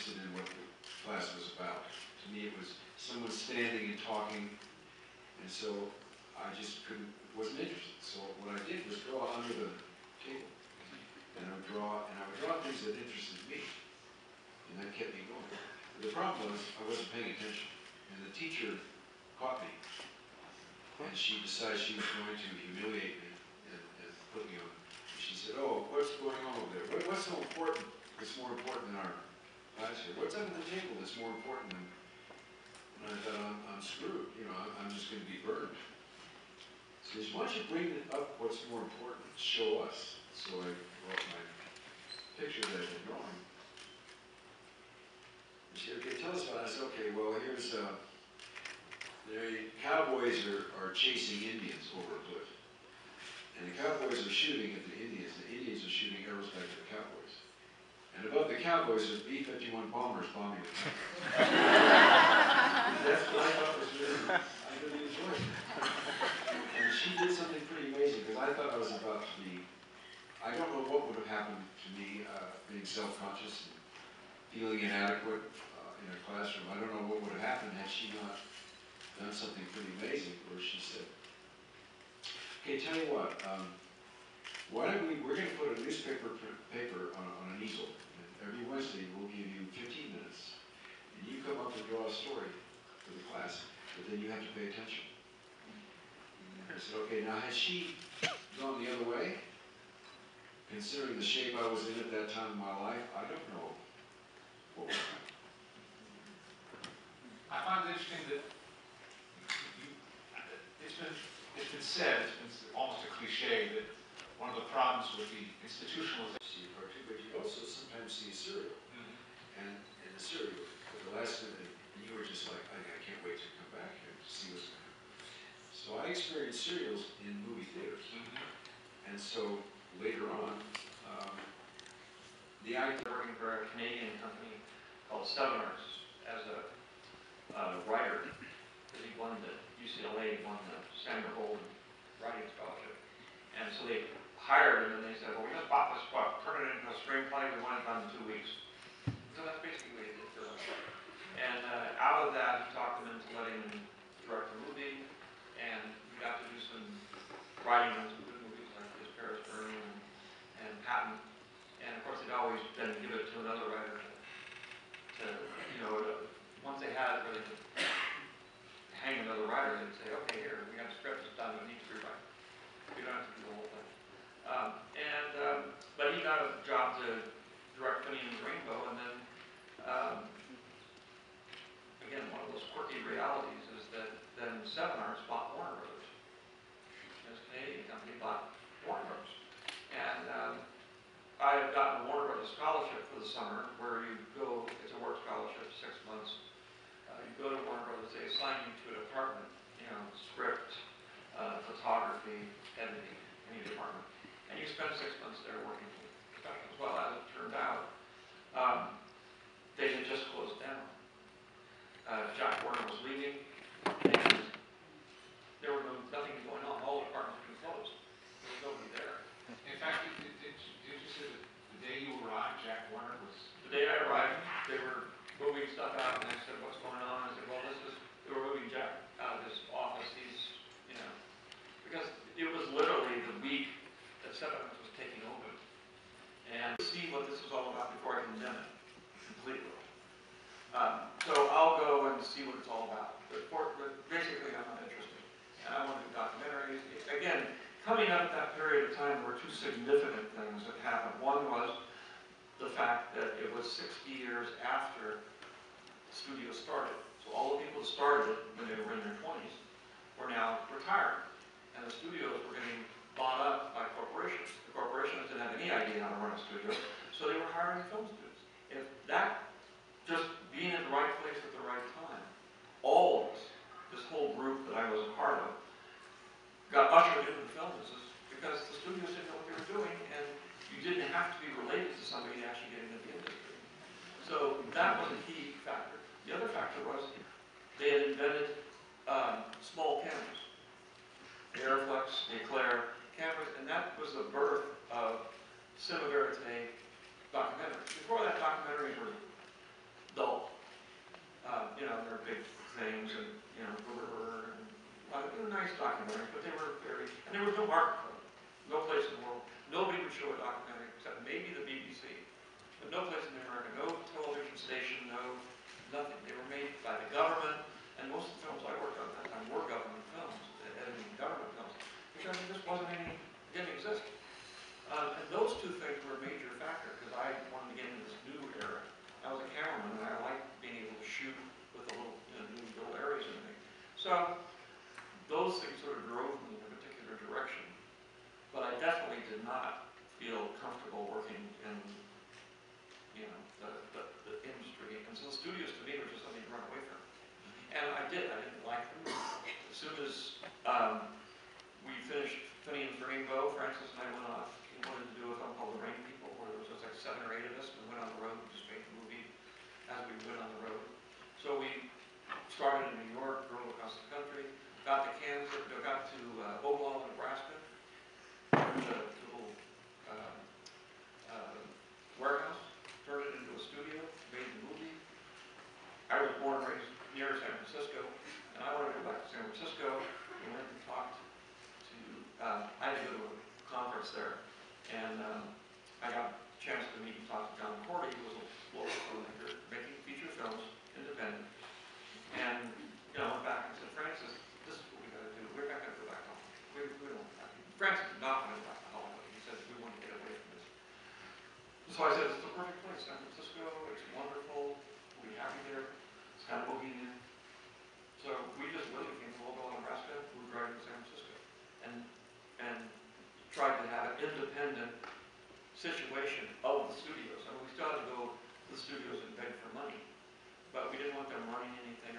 interested in what the class was about. To me, it was someone standing and talking, and so I just wasn't interested. So what I did was draw under the table, and I would draw things that interested me, and that kept me going. But the problem was I wasn't paying attention, and the teacher caught me, and she decided she was going to humiliate me and put me on. And she said, "Oh, what's going on over there? What's so important? That's more important than our class here. What's under the table that's more important than?" And I thought, I'm screwed. You know, I'm just going to be burned. So why don't you bring up what's more important? Show us. So I brought my picture that I've been drawing. And she said, "Okay, tell us about it." I said, "Okay, well, here's the cowboys are chasing Indians over a cliff. And the cowboys are shooting at the Indians. The Indians are shooting arrows back at the cowboys. And above the cowboys are B-51 bombers bombing the cowboys." That's what I thought was I really enjoyed it. And she did something pretty amazing, because I thought I was about to be, I don't know what would have happened to me, being self-conscious and feeling inadequate in a classroom. I don't know what would have happened had she not done something pretty amazing, where she said, "Okay, tell you what, why don't we're going to put a newspaper paper on an easel, and every Wednesday we'll give you 15 minutes, and you come up and draw a story for the class, but then you have to pay attention." And I said, "Okay, now has she gone the other way? Considering the shape I was in at that time in my life, I don't know what would happen." I find it interesting that it's been said, it's been almost a cliche, that one of the problems with the institutionalization. See a cartoon, but you also sometimes see a serial. And in the serial, at the last minute, you were just like, I can't wait to come back here to see what's going to happen. So I experienced serials in movie theaters. And so later on, the idea working for a Canadian company called Sundance as a writer, because he won the UCLA, won the Samuel Gold writing scholarship. And so they hired him, and they said, "Well, we just bought this book, turn it into a screenplay, we want it done in 2 weeks." So that's basically what he did to us. And out of that, he talked them into letting him direct a movie, and we got to do some writing on some good movies like This Paris Burning and Patton. And of course, they'd always then give it to another writer once they had it, really to hang another writer, they'd say, "Okay, here, we got a script, it's done, we need to rewrite. We don't have to do the whole thing." But he got a job to direct Phineas and Rainbow, and then, again, one of those quirky realities is that then Seven Arts bought Warner Brothers. This Canadian company bought Warner Brothers. And I had gotten a Warner Brothers scholarship for the summer, where you go, it's a work scholarship, 6 months. You go to Warner Brothers, they assign you to a department, script, photography, editing, any department. And you spend 6 months there working with professionals. Well, as it turned out, they had just closed down. Jack Warner was leaving, and there was nothing going on. All the departments had been closed. There was nobody there. In fact, did you say that the day you arrived, Jack Warner was... The day I arrived, they were moving stuff out, and I said, "What's going on?" I said, "Well, they were moving Jack out of his office. He's, because it was literally the week that Seven Arts was taking over. And see what this was all about before I condemn it completely. So I'll go and see what it's all about. But basically, I'm not interested. And I want to do documentaries. Again, coming up at that period of time, there were two significant things that happened. One was the fact that it was 60 years after the studio started. So all the people that started it when they were in their 20s were now retired. And the studios were getting bought up by corporations. The corporations didn't have any idea how to run a studio, so they were hiring film students. If that, just being in the right place at the right time, all of us, this whole group that I was a part of, got ushered into the film business because the studios didn't know what they were doing, and you didn't have to be related to somebody to actually get into the industry. So that was a key factor. The other factor was they had invented small cameras. Airflex, Eclair cameras, and that was the birth of cinema verite documentaries. Before that, documentaries were you know, their big things and, you know, the river and, they were nice documentaries, but they were very, and there was no market for them. No place in the world. Nobody would show a documentary except maybe the BBC. But no place in America, no television station, no, nothing. They were made by the government, and most of the films I worked on at that time were government films, editing government films, because there just wasn't any, didn't exist. And those two things were a major factor, because I wanted to get into this new era. I was a cameraman, and I liked being able to shoot with the little, you know, new little areas and everything. So, those things sort of drove me in a particular direction. But I definitely did not feel comfortable working in, you know, the industry. And so the studios to me were just something to run away from. And I didn't like them. As soon as we finished Finny and Rainbow, Francis and I went off. We wanted to do a film called The Rain People, where there was just like 7 or 8 of us. We went on the road and just made the movie as we went on the road. So we started in New York, drove across the country, got to Kansas, got to Omaha, Nebraska, the little warehouse, turned it into a studio, made the movie. I was born and raised near San Francisco, and I wanted to go back to San Francisco. We went and talked to, I had to go to a conference there, and I got a chance to meet and talk to John Cordy, who was a local filmmaker making feature films, independent. And, you know, I went back and said, Francis, this is what we got to do. We're not going to go back home. We don't want to. Francis did not want to go back to Hollywood. He said, we want to get away from this. So I said, it's the perfect place. San Francisco, it's wonderful. We'll be happy there. It's kind of bohemian. So we just literally came from Omaha, Nebraska. We were driving to San Francisco. And tried to have an independent situation of the studios. I mean, we still had to go to the studios and beg for money. But we didn't want them running anything